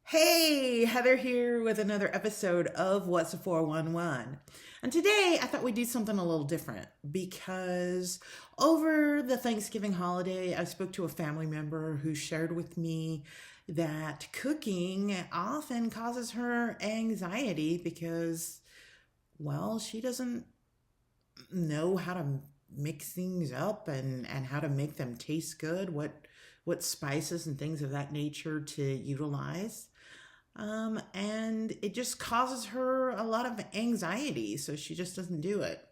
Hey, Heather here with another episode of What's a 411. And today I thought we'd do something a little different because over the Thanksgiving holiday, I spoke to a family member who shared with me that cooking often causes her anxiety because, well, she doesn't know how to mix things up and how to make them taste good, what spices and things of that nature to utilize. And it just causes her a lot of anxiety, so she just doesn't do it.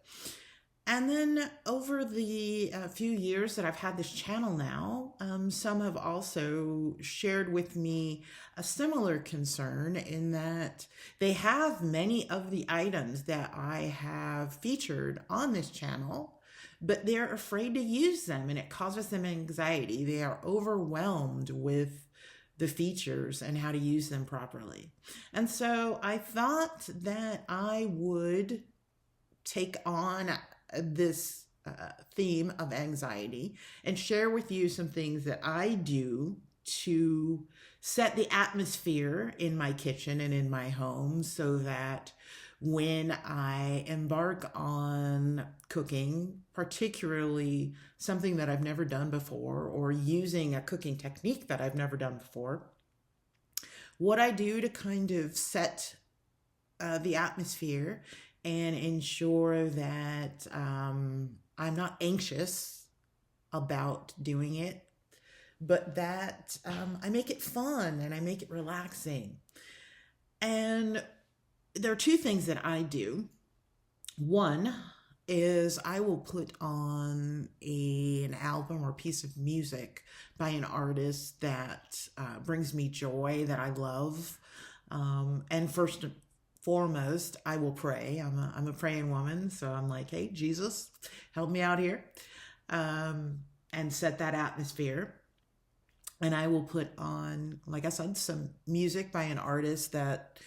And then over the few years that I've had this channel now, some have also shared with me a similar concern in that they have many of the items that I have featured on this channel, but they're afraid to use them and it causes them anxiety. They are overwhelmed with the features and how to use them properly. And so I thought that I would take on this theme of anxiety and share with you some things that I do to set the atmosphere in my kitchen and in my home so that when I embark on cooking, particularly something that I've never done before or using a cooking technique that I've never done before, what I do to kind of set the atmosphere and ensure that I'm not anxious about doing it, but that I make it fun and I make it relaxing. And there are two things that I do. One is I will put on an album or piece of music by an artist that brings me joy, that I love. And first and foremost, I will pray. I'm a praying woman, so I'm like, hey, Jesus, help me out here, and set that atmosphere. And I will put on, like I said, some music by an artist that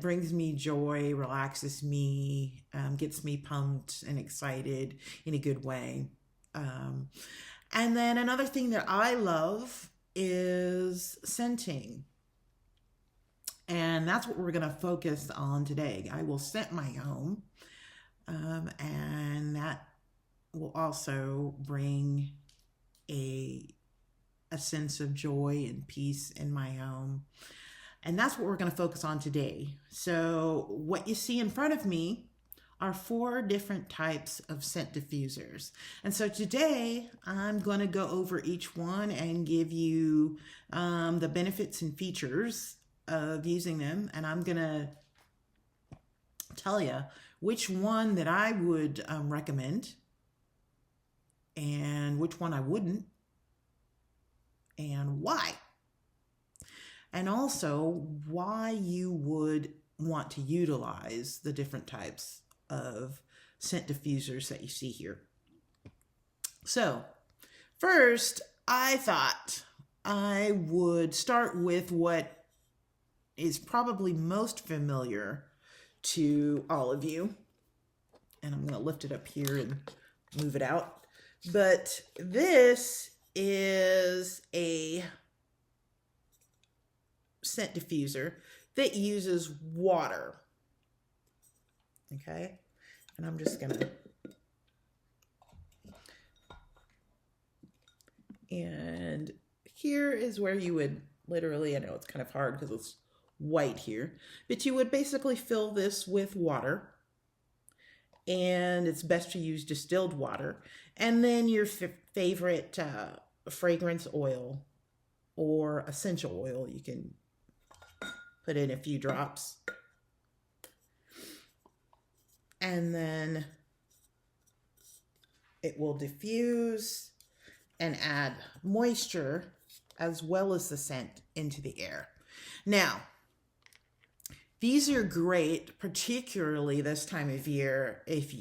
brings me joy, relaxes me, gets me pumped and excited in a good way. And then another thing that I love is scenting. And that's what we're going to focus on today. I will scent my home, and that will also bring a sense of joy and peace in my home. And that's what we're going to focus on today. So what you see in front of me are 4 different types of scent diffusers. And so today I'm going to go over each one and give you the benefits and features of using them. And I'm going to tell you which one that I would recommend and which one I wouldn't and why. And also why you would want to utilize the different types of scent diffusers that you see here. So first, I thought I would start with what is probably most familiar to all of you. And I'm going to lift it up here and move it out. But this is a scent diffuser that uses water. Okay, and I'm just gonna, and here is where you would literally, I know it's kind of hard because it's white here, but you would basically fill this with water, and it's best to use distilled water, and then your favorite fragrance oil or essential oil. You can put in a few drops. And then it will diffuse and add moisture as well as the scent into the air. Now, these are great, particularly this time of year, if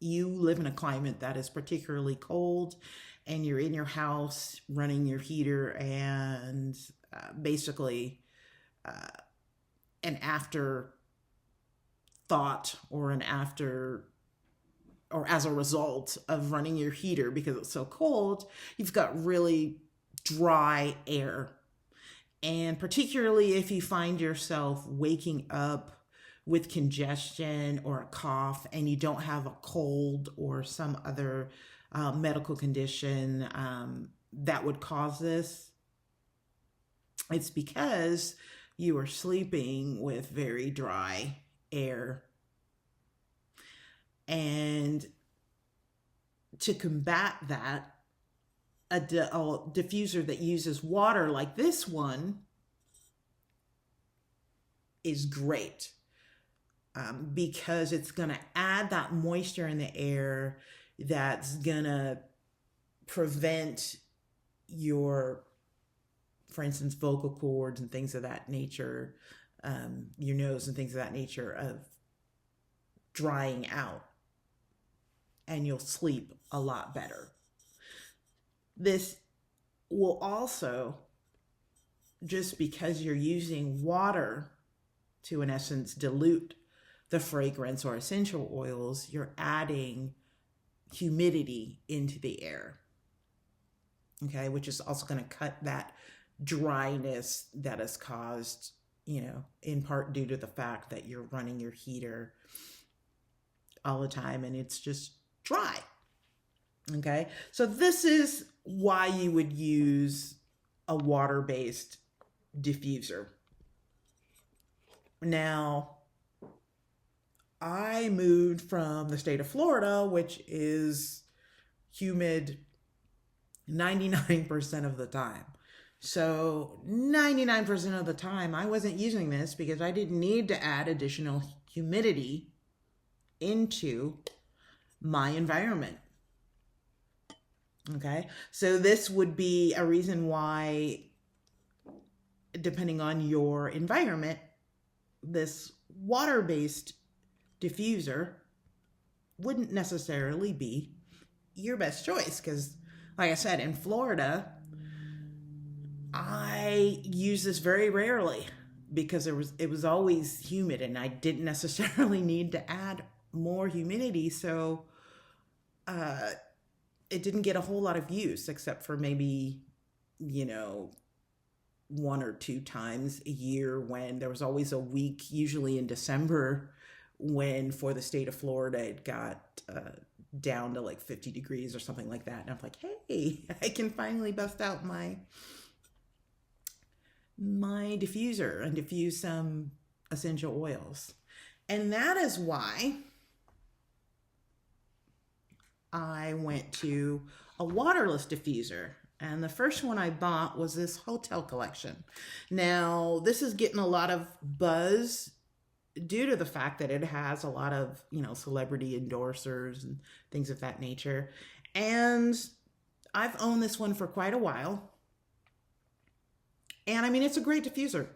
you live in a climate that is particularly cold and you're in your house running your heater and basically an afterthought or as a result of running your heater because it's so cold, you've got really dry air. And particularly if you find yourself waking up with congestion or a cough and you don't have a cold or some other medical condition that would cause this, it's because you are sleeping with very dry air. And to combat that, a diffuser that uses water like this one is great because it's going to add that moisture in the air that's going to prevent your, for instance, vocal cords and things of that nature, your nose and things of that nature, of drying out, and you'll sleep a lot better. This will also, just because you're using water to, in essence, dilute the fragrance or essential oils, you're adding humidity into the air, okay, which is also going to cut that dryness that is caused, in part due to the fact that you're running your heater all the time and it's just dry. Okay, so this is why you would use a water-based diffuser. Now, I moved from the state of Florida, which is humid 99% of the time. So 99% of the time, I wasn't using this because I didn't need to add additional humidity into my environment. Okay, so this would be a reason why, depending on your environment, this water-based diffuser wouldn't necessarily be your best choice. Because, like I said, in Florida, I use this very rarely because it was always humid and I didn't necessarily need to add more humidity. So it didn't get a whole lot of use except for maybe, 1 or 2 times a year, when there was always a week, usually in December, when for the state of Florida it got down to like 50 degrees or something like that. And I'm like, hey, I can finally bust out my diffuser and diffuse some essential oils. And that is why I went to a waterless diffuser. And the first one I bought was this hotel collection. Now, this is getting a lot of buzz due to the fact that it has a lot of, celebrity endorsers and things of that nature. And I've owned this one for quite a while. And I mean, it's a great diffuser.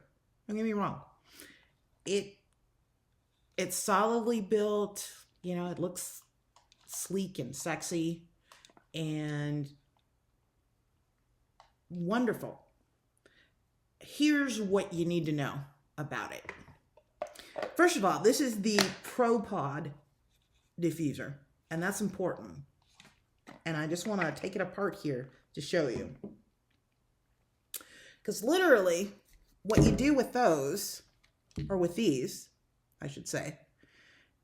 Don't get me wrong. It's solidly built. It looks sleek and sexy and wonderful. Here's what you need to know about it. First of all, this is the Pro Pod diffuser, and that's important. And I just want to take it apart here to show you. Because literally, what you do with those, or with these, I should say,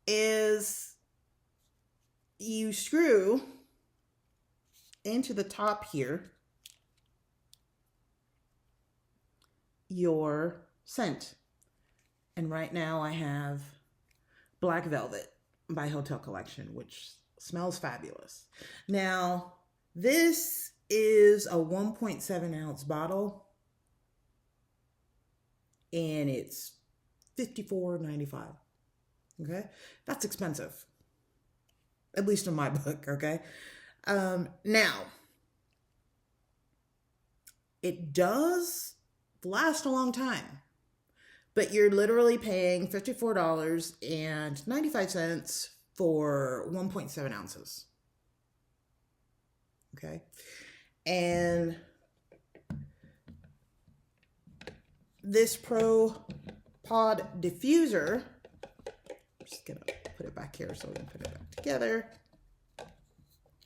is you screw into the top here your scent. And right now I have Black Velvet by Hotel Collection, which smells fabulous. Now, this is a 1.7 ounce bottle, and it's $54.95. Okay, that's expensive, at least in my book. Okay, now it does last a long time, but you're literally paying $54.95 for 1.7 ounces. Okay, and this Pro Pod diffuser, I'm just gonna put it back here so we can put it back together.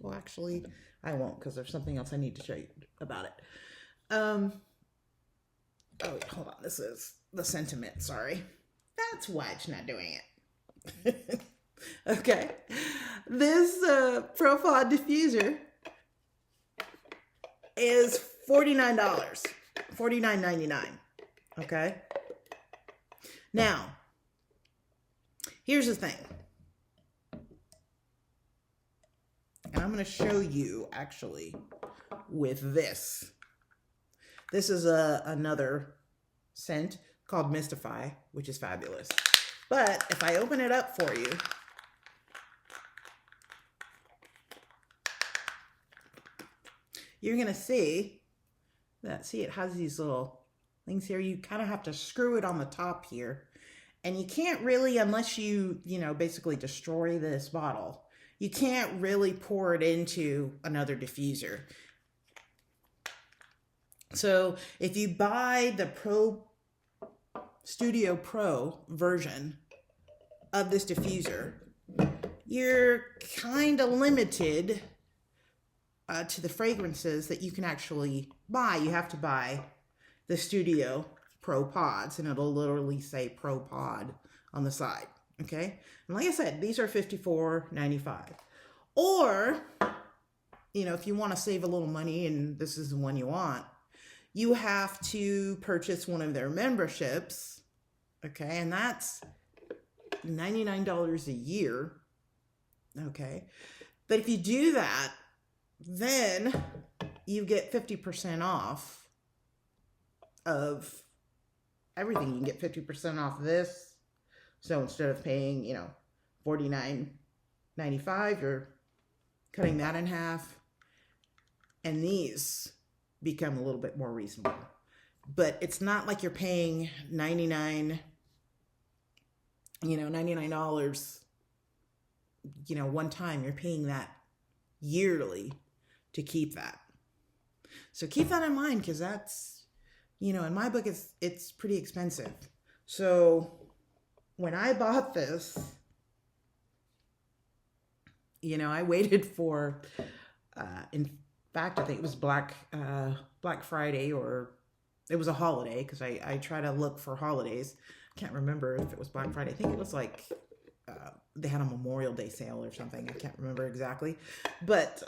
Well, actually, I won't, because there's something else I need to show you about it. Oh, wait, hold on. This is the sentiment. Sorry. That's why it's not doing it. Okay. This Pro Pod diffuser is $49, $49.99. Okay. Now, here's the thing. And I'm going to show you actually with this. This is another scent called Mystify, which is fabulous. But if I open it up for you, you're going to see that, see, it has these little things here. You kind of have to screw it on the top here. And you can't really, unless you basically destroy this bottle, you can't really pour it into another diffuser. So if you buy the Studio Pro version of this diffuser, you're kind of limited to the fragrances that you can actually buy. You have to buy the Studio Pro Pods, and it'll literally say Pro Pod on the side. Okay, and like I said, these are $54.95. Or, if you want to save a little money and this is the one you want, you have to purchase one of their memberships. Okay, and that's $99 a year. Okay, but if you do that, then you get 50% off of everything. You can get 50% off this. So instead of paying, $49.95, you're cutting that in half. And these become a little bit more reasonable. But it's not like you're paying $99, one time. You're paying that yearly to keep that. So keep that in mind, because that's, in my book, it's pretty expensive. So when I bought this, I waited for, in fact, I think it was Black Friday, or it was a holiday, because I try to look for holidays. I can't remember if it was Black Friday. I think it was like they had a Memorial Day sale or something. I can't remember exactly. But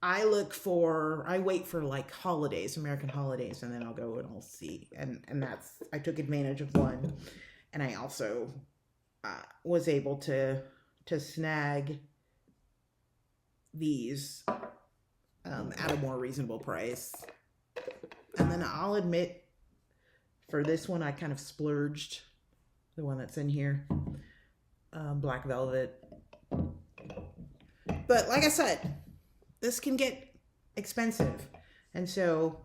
I wait for like holidays, American holidays, and then I'll go and I'll see. And I took advantage of one. And I also was able to snag these at a more reasonable price. And then I'll admit, for this one, I kind of splurged, the one that's in here, Black Velvet. But like I said, this can get expensive. And so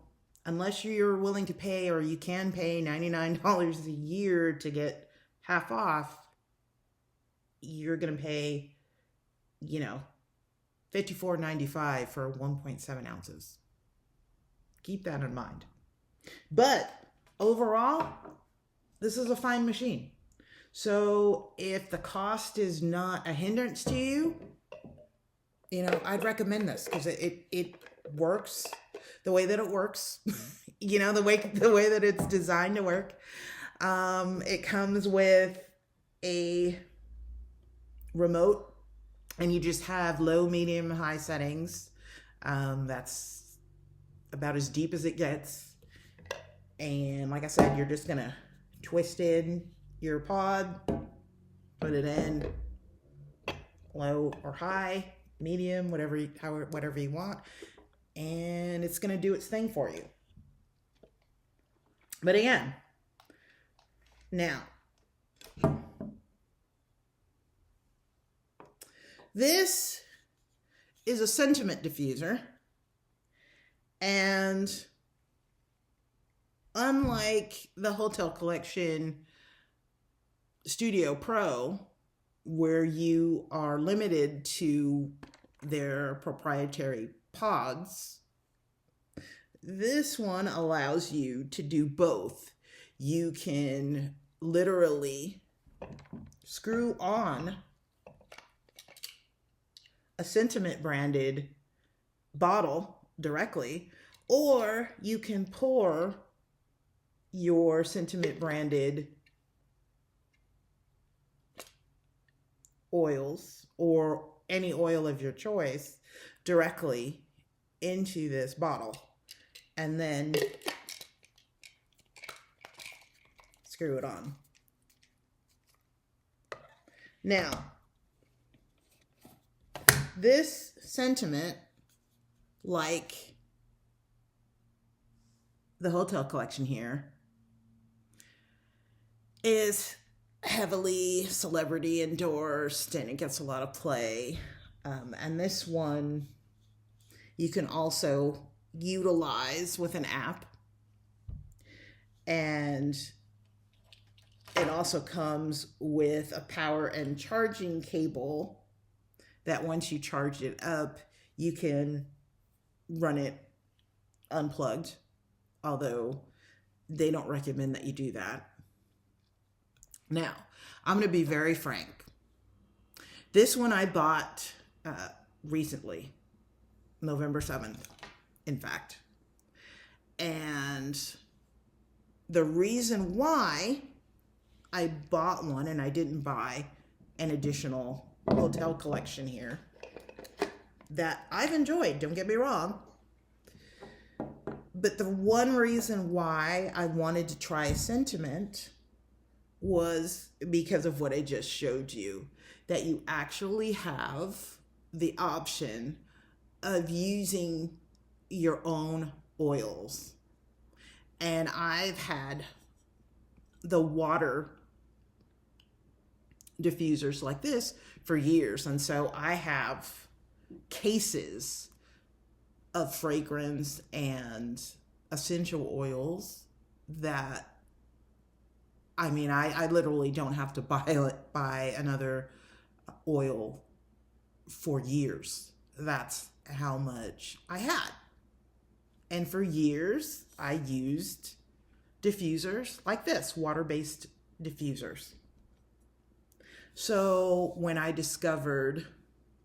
unless you're willing to pay, or you can pay $99 a year to get half off, you're going to pay, $54.95 for 1.7 ounces. Keep that in mind. But overall, this is a fine machine. So if the cost is not a hindrance to you, I'd recommend this, because it works the way that it works. the way that it's designed to work. It comes with a remote, and you just have low, medium, high settings. That's about as deep as it gets. And like I said, you're just gonna twist in your pod, put it in low or high, medium, whatever you want, and it's gonna do its thing for you. But again, now, this is a sentiment diffuser, and unlike the Hotel Collection Studio Pro, where you are limited to their proprietary pods, this one allows you to do both. You can literally screw on a sentiment branded bottle directly, or you can pour your Sentiment branded oils or any oil of your choice directly into this bottle and then screw it on. Now, this Sentiment, like the hotel collection here, is heavily celebrity endorsed and it gets a lot of play. And this one you can also utilize with an app. And it also comes with a power and charging cable that once you charge it up, you can run it unplugged, although they don't recommend that you do that. Now, I'm going to be very frank. This one I bought recently, November 7th, in fact. And the reason why I bought one and I didn't buy an additional hotel collection here that I've enjoyed, don't get me wrong. But the one reason why I wanted to try Sentiment was because of what I just showed you, that you actually have the option of using your own oils. And I've had the water diffusers like this for years. And so I have cases of fragrance and essential oils that, I mean, I literally don't have to buy another oil for years. That's how much I had. And for years, I used diffusers like this, water-based diffusers. So when I discovered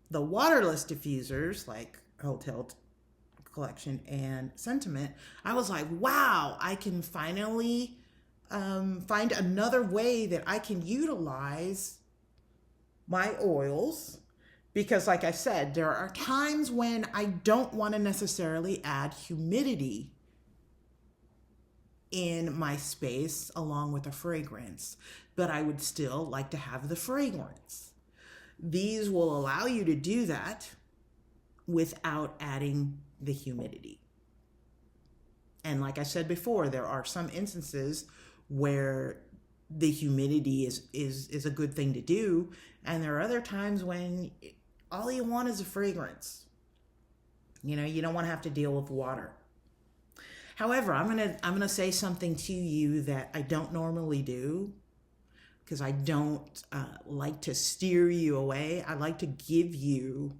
the waterless diffusers like Hotel Collection and Sentiment, I was like, wow, I can finally find another way that I can utilize my oils. Because like I said, there are times when I don't want to necessarily add humidity in my space along with a fragrance, but I would still like to have the fragrance. These will allow you to do that without adding the humidity. And like I said before, there are some instances where the humidity is a good thing to do, and there are other times when all you want is a fragrance. You know, you don't want to have to deal with water. However, I'm gonna say something to you that I don't normally do, because I don't like to steer you away. I like to give you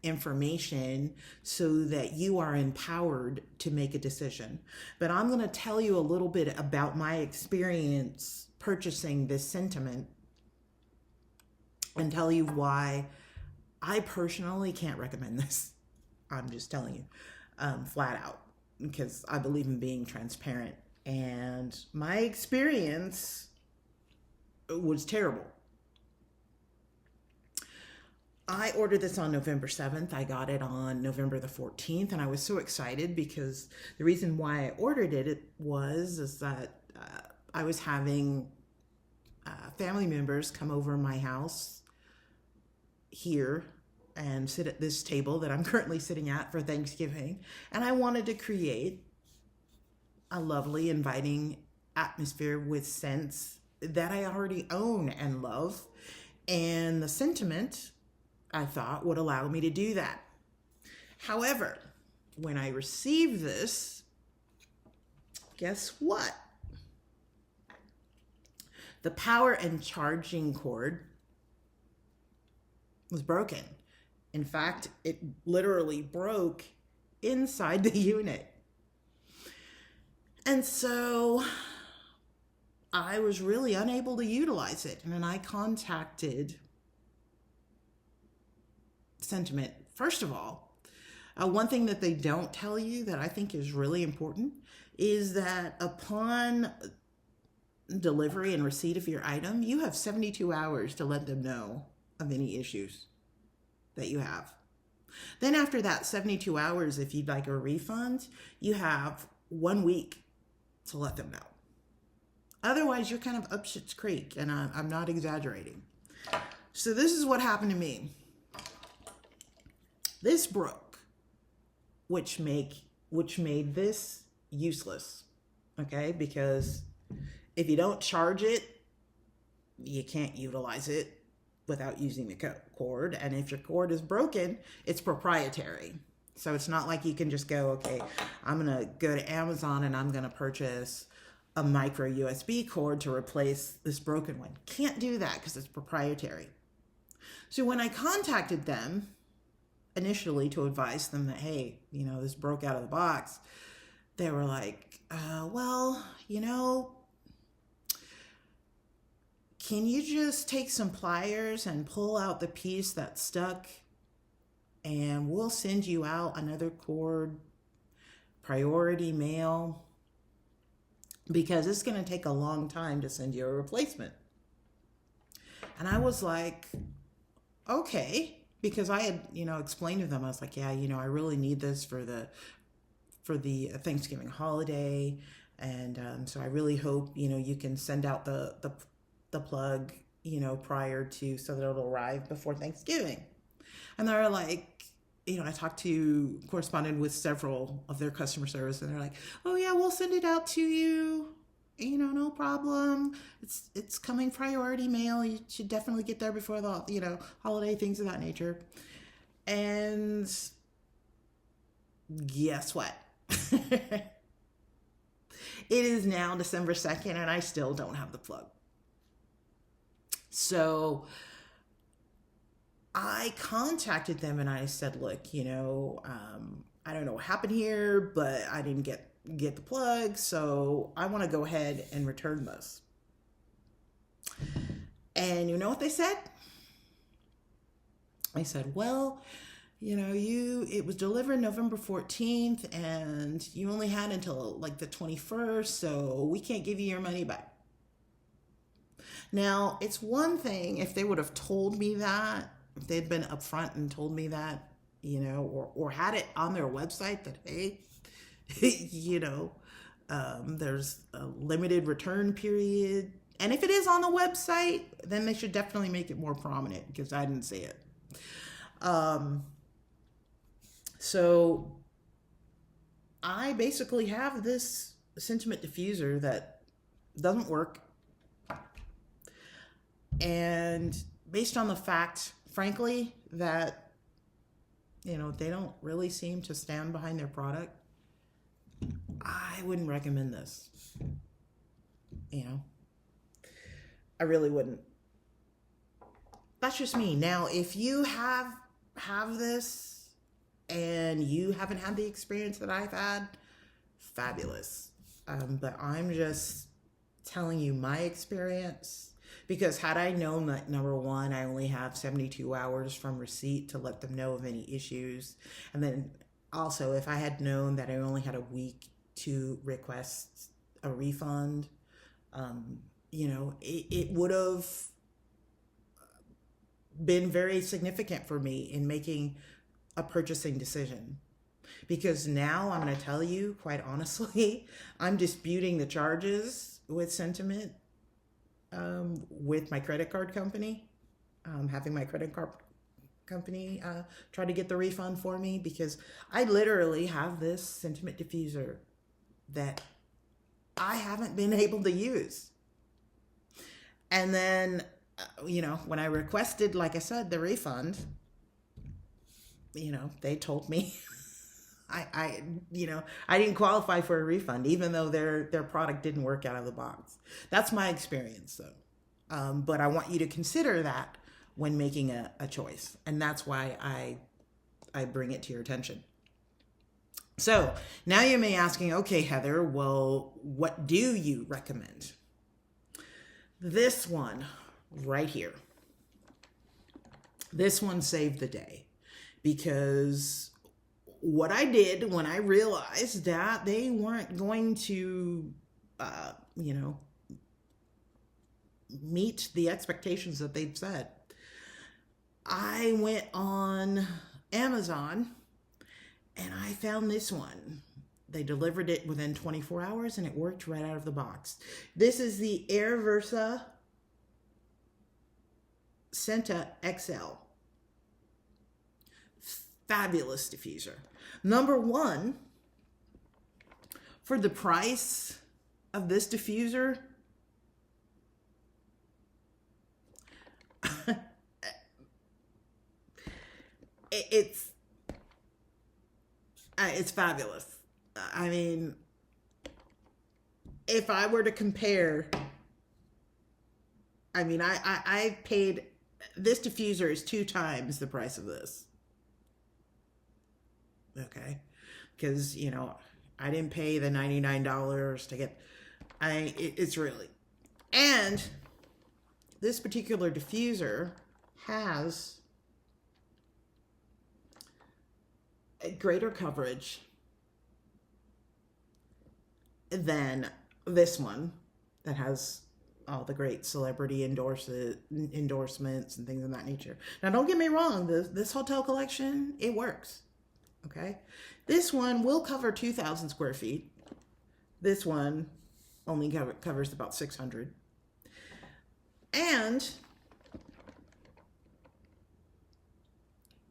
information so that you are empowered to make a decision. But I'm going to tell you a little bit about my experience purchasing this Sentiment and tell you why I personally can't recommend this. I'm just telling you flat out, because I believe in being transparent. And my experience was terrible. I ordered this on November 7th. I got it on November the 14th, and I was so excited because the reason why I ordered it was that I was having family members come over my house here and sit at this table that I'm currently sitting at for Thanksgiving, and I wanted to create a lovely, inviting atmosphere with scents that I already own and love, and the Sentiment, I thought, would allow me to do that. However, when I received this, guess what? The power and charging cord was broken. In fact, it literally broke inside the unit. And so I was really unable to utilize it. And then I contacted Sentiment. First of all, one thing that they don't tell you that I think is really important is that upon delivery and receipt of your item, you have 72 hours to let them know of any issues that you have. Then after that 72 hours, if you'd like a refund, you have 1 week to let them know. Otherwise, you're kind of up shit's creek, and I'm not exaggerating. So this is what happened to me. This broke, which made this useless, okay? Because if you don't charge it, you can't utilize it without using the cord. And if your cord is broken, it's proprietary. So it's not like you can just go, okay, I'm going to go to Amazon and I'm going to purchase a micro USB cord to replace this broken one. Can't do that because it's proprietary. So when I contacted them initially to advise them that, hey, this broke out of the box, they were like, well, can you just take some pliers and pull out the piece that's stuck, and we'll send you out another cord, priority mail, because it's going to take a long time to send you a replacement. And I was like, okay, because I had, explained to them, I was like, yeah, I really need this for the Thanksgiving holiday. And so I really hope, you can send out the plug, prior to, so that it'll arrive before Thanksgiving. And they're like, I corresponded with several of their customer service, and they're like, oh yeah, we'll send it out to you. No problem. It's coming priority mail. You should definitely get there before the, holiday, things of that nature. And guess what? It is now December 2nd, and I still don't have the plug. So I contacted them and I said, look, I don't know what happened here, but I didn't get the plug, so I want to go ahead and return this. And you know what they said? I said, well, it was delivered November 14th and you only had until like the 21st, so we can't give you your money back. Now, it's one thing if they would have told me that, if they'd been upfront and told me that, or had it on their website that, hey, there's a limited return period. And if it is on the website, then they should definitely make it more prominent, because I didn't see it. So I basically have this sentiment diffuser that doesn't work. And based on the fact, frankly, that, they don't really seem to stand behind their product, I wouldn't recommend this. I really wouldn't. That's just me. Now, if you have this and you haven't had the experience that I've had, fabulous. But I'm just telling you my experience, because had I known that, number one, I only have 72 hours from receipt to let them know of any issues, and then also if I had known that I only had a week to request a refund, it would have been very significant for me in making a purchasing decision. Because now I'm going to tell you, quite honestly, I'm disputing the charges with Sentiment, with my credit card company, having my credit card company try to get the refund for me, because I literally have this sentiment diffuser that I haven't been able to use. And then, when I requested, like I said, the refund, they told me I didn't qualify for a refund, even though their product didn't work out of the box. That's my experience, though. But I want you to consider that when making a choice. And that's why I bring it to your attention. So now you may be asking, okay, Heather, well, what do you recommend? This one right here. This one saved the day, because what I did when I realized that they weren't going to, you know, meet the expectations that they'd set, I went on Amazon and I found this one. They delivered it within 24 hours and it worked right out of the box. This is the Aromatherapy Scent XL. Fabulous diffuser. Number one, for the price of this diffuser, it's fabulous. I mean, if I were to compare, I mean, I paid, this diffuser is 2 times the price of this. Okay, because, you know, I didn't pay the $99 to get, it's really, and this particular diffuser has a greater coverage than this one that has all the great celebrity endorsements and things of that nature. Now, don't get me wrong, this hotel collection, it works. Okay, this one will cover 2,000 square feet. This one only covers about 600. And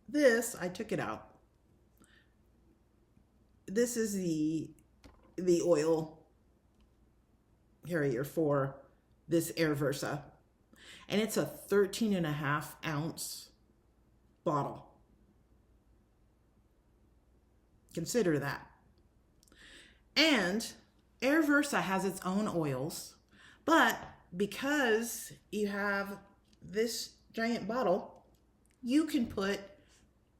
this, I took it out. This is the oil carrier for this Aromatherapy, and it's a 13.5-ounce bottle. Consider that. And Aromatherapy has its own oils, but because you have this giant bottle, you can put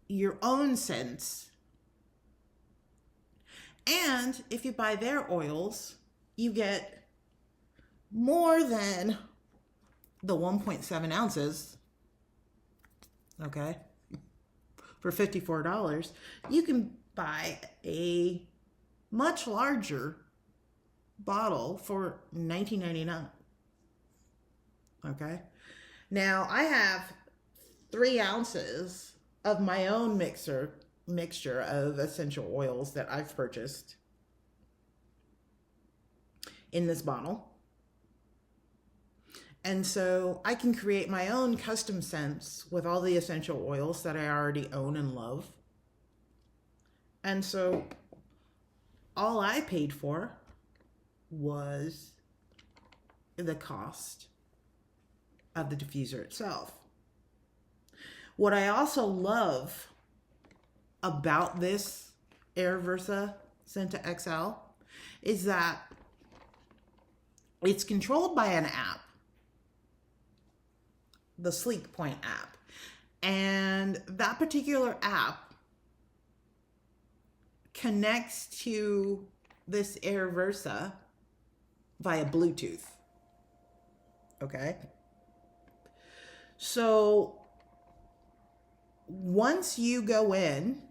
your own scents. And if you buy their oils, you get more than the 1.7 ounces, okay, for $54. You can buy a much larger bottle for $19.99. Okay, now I have 3 ounces of my own mixture of essential oils that I've purchased in this bottle. And so I can create my own custom scents with all the essential oils that I already own and love. And so all I paid for was the cost of the diffuser itself. What I also love about this Aromatherapy Scent XL is that it's controlled by an app, the Sleek Point app. And that particular app connects to this Aromatherapy via Bluetooth. Okay? So once you go in,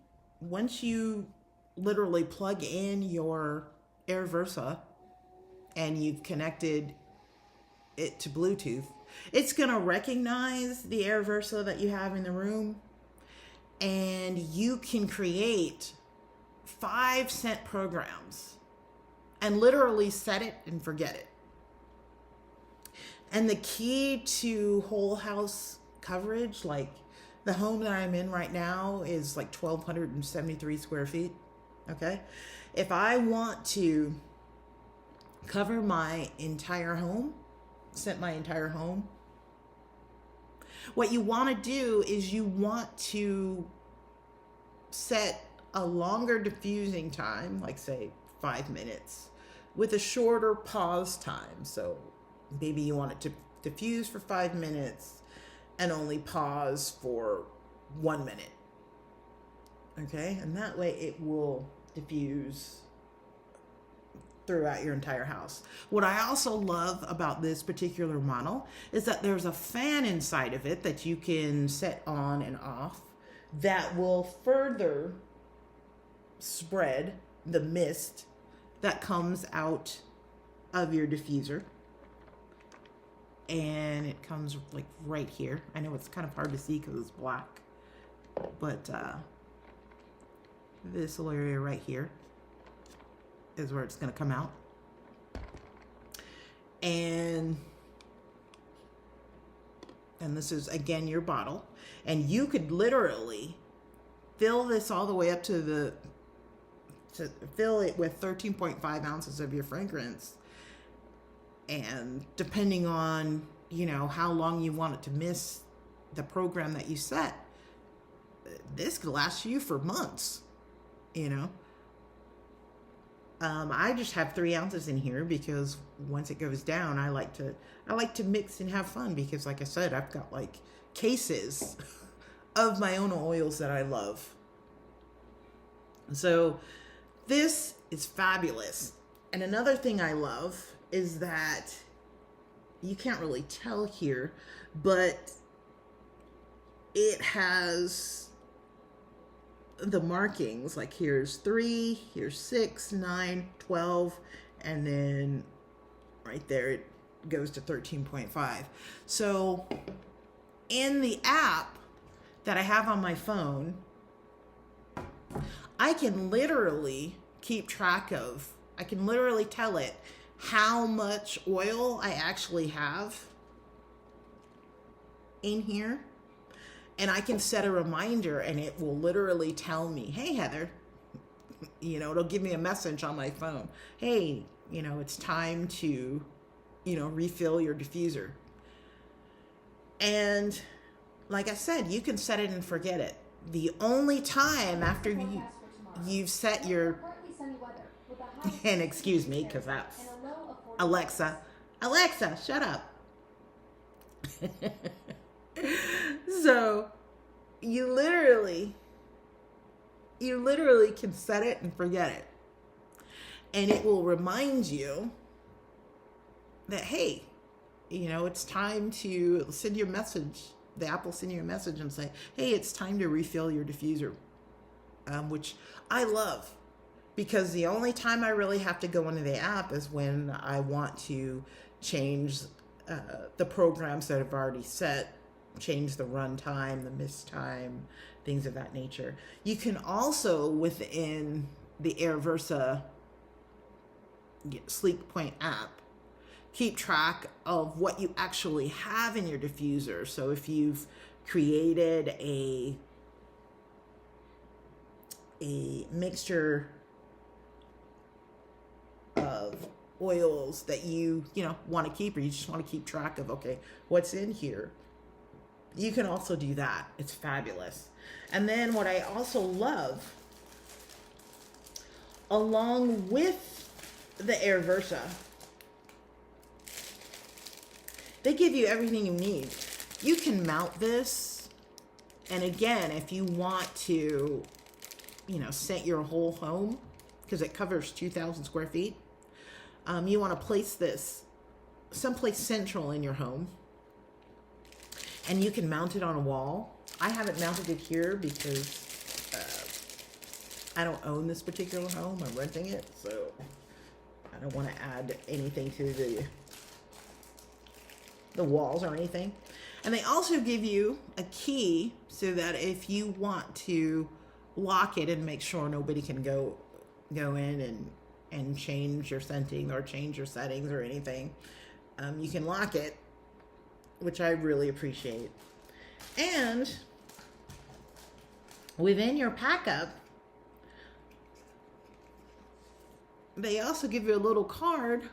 once you literally plug in your Aromatherapy and you've connected it to Bluetooth, it's going to recognize the Aromatherapy that you have in the room, and you can create 5 scent programs and literally set it and forget it. And the key to whole house coverage, like the home that I'm in right now is like 1,273 square feet. Okay. If I want to cover my entire home, scent my entire home, what you want to do is you want to set a longer diffusing time, like say 5 minutes, with a shorter pause time. So maybe you want it to diffuse for 5 minutes and only pause for 1 minute. Okay, and that way it will diffuse throughout your entire house. What I also love about this particular model is that there's a fan inside of it that you can set on and off that will further spread, the mist that comes out of your diffuser. And it comes like right here. I know it's kind of hard to see because it's black, but this little area right here is where it's going to come out. And this is again your bottle, and you could literally fill this all the way up to fill it with 13.5 ounces of your fragrance. And depending on, how long you want it to miss the program that you set, this could last you for months, I just have 3 ounces in here because once it goes down, I like to mix and have fun because, like I said, I've got like cases of my own oils that I love. So this is fabulous. And another thing I love is that you can't really tell here, but it has the markings, like here's 3, here's 6, 9, 12, and then right there it goes to 13.5. So in the app that I have on my phone, I can literally keep track of, I can literally tell it how much oil I actually have in here. And I can set a reminder and it will literally tell me, hey, Heather, it'll give me a message on my phone. Hey, it's time to, refill your diffuser. And like I said, you can set it and forget it. The only time after you've set your, and excuse me, because that's Alexa, shut up. So you literally can set it and forget it. And it will remind you that, hey, it's time to send you a message. The app will send you a message and say, hey, it's time to refill your diffuser, which I love. Because the only time I really have to go into the app is when I want to change the programs that I've already set, change the run time, the mist time, things of that nature. You can also, within the Aroversa Sleek Point app, keep track of what you actually have in your diffuser. So if you've created a mixture of oils that you want to keep, or you just want to keep track of, okay, what's in here, you can also do that. It's fabulous. And then what I also love, along with the Aroversa, they give you everything you need. You can mount this, and again, if you want to scent your whole home, because it covers 2,000 square feet, you want to place this someplace central in your home, and you can mount it on a wall. I haven't mounted it here because I don't own this particular home. I'm renting it, so I don't want to add anything to the walls or anything. And they also give you a key so that if you want to lock it and make sure nobody can go in and change your scenting or change your settings or anything, you can lock it, which I really appreciate. And within your pack up, they also give you a little card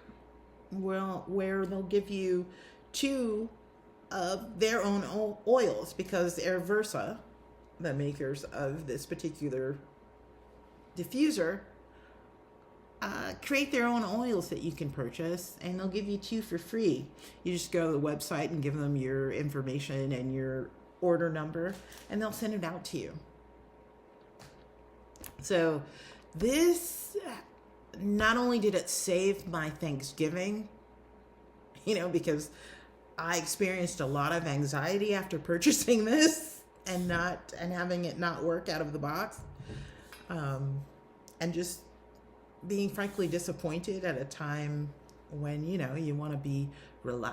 where they'll give you 2 of their own oils, because Aroversa, the makers of this particular diffuser, create their own oils that you can purchase, and they'll give you 2 for free. You just go to the website and give them your information and your order number, and they'll send it out to you. So this, not only did it save my Thanksgiving, because I experienced a lot of anxiety after purchasing this and having it not work out of the box. and just being frankly disappointed at a time when you want to be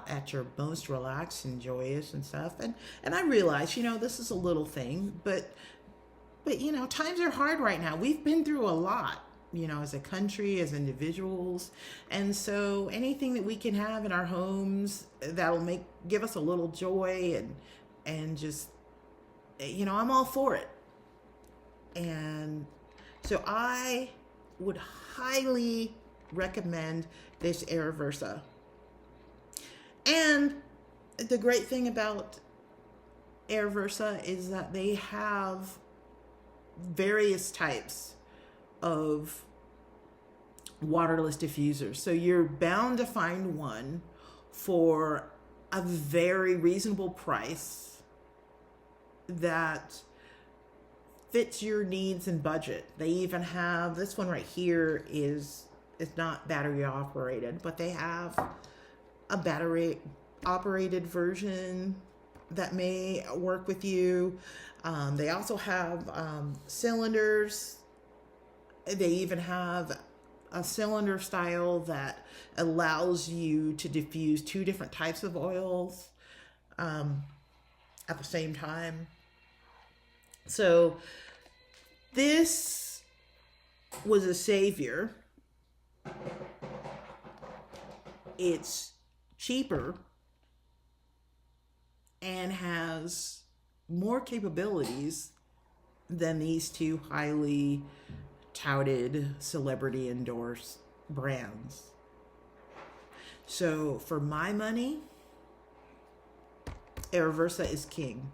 at your most relaxed and joyous and stuff. And I realize this is a little thing, but times are hard right now. We've been through a lot, as a country, as individuals. And so anything that we can have in our homes that'll give us a little joy and just, I'm all for it. And so I would highly recommend this Aroversa. And the great thing about Aroversa is that they have various types of waterless diffusers. So you're bound to find one for a very reasonable price that fits your needs and budget. They even have this one right here is not battery operated, but they have a battery operated version that may work with you. They also have cylinders. They even have a cylinder style that allows you to diffuse 2 different types of oils at the same time. So this was a savior. It's cheaper and has more capabilities than these 2 highly touted celebrity endorsed brands. So for my money, Aroversa is king.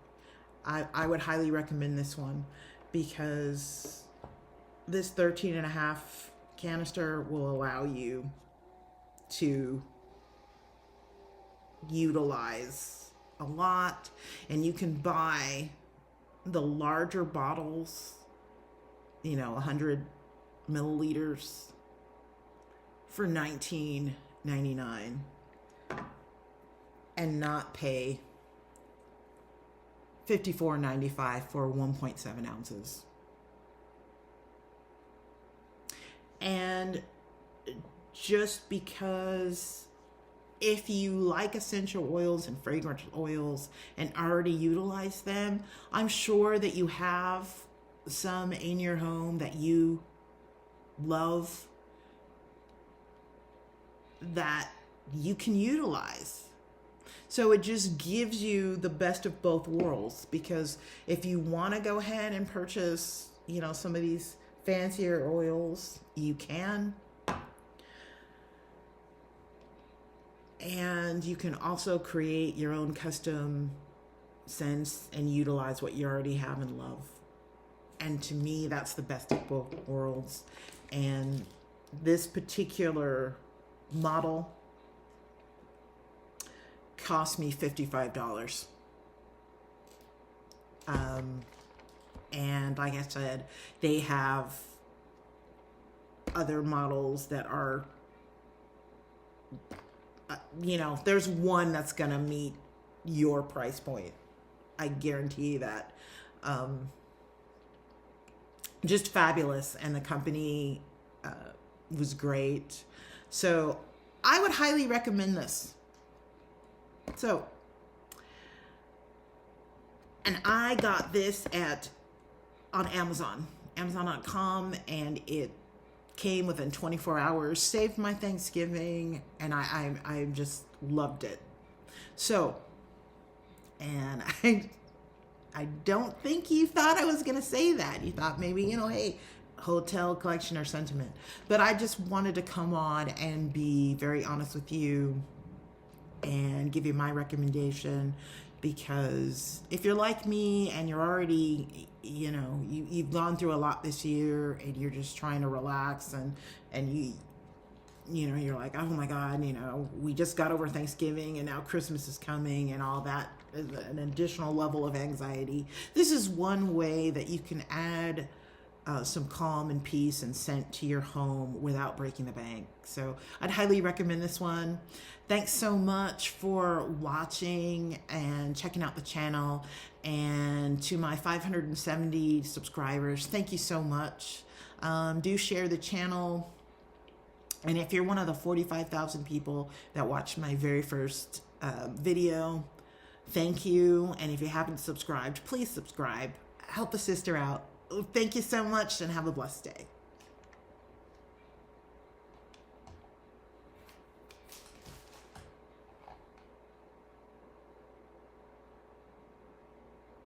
I would highly recommend this one because this 13.5 canister will allow you to utilize a lot, and you can buy the larger bottles, 100 milliliters for $19.99 and not pay $54.95 for 1.7 ounces. And just because if you like essential oils and fragrance oils and already utilize them, I'm sure that you have some in your home that you love that you can utilize. So it just gives you the best of both worlds, because if you want to go ahead and purchase, some of these fancier oils, you can. And you can also create your own custom scents and utilize what you already have and love. And to me, that's the best of both worlds. And this particular model cost me $55. And like I said, they have other models that are, there's one that's going to meet your price point. I guarantee that. Just fabulous. And the company was great. So I would highly recommend this. So, and I got this on Amazon.com, and it came within 24 hours, saved my Thanksgiving, and I just loved it. So, and I don't think you thought I was going to say that. You thought maybe, hey, hotel collection or sentiment. But I just wanted to come on and be very honest with you and give you my recommendation, because if you're like me and you're already, you've gone through a lot this year and you're just trying to relax and you're like, oh my God, we just got over Thanksgiving and now Christmas is coming and all that is an additional level of anxiety. This is one way that you can add some calm and peace and scent to your home without breaking the bank. So I'd highly recommend this one. Thanks so much for watching and checking out the channel. And to my 570 subscribers, thank you so much. Do share the channel. And if you're one of the 45,000 people that watched my very first video, thank you. And if you haven't subscribed, please subscribe. Help a sister out. Thank you so much and have a blessed day.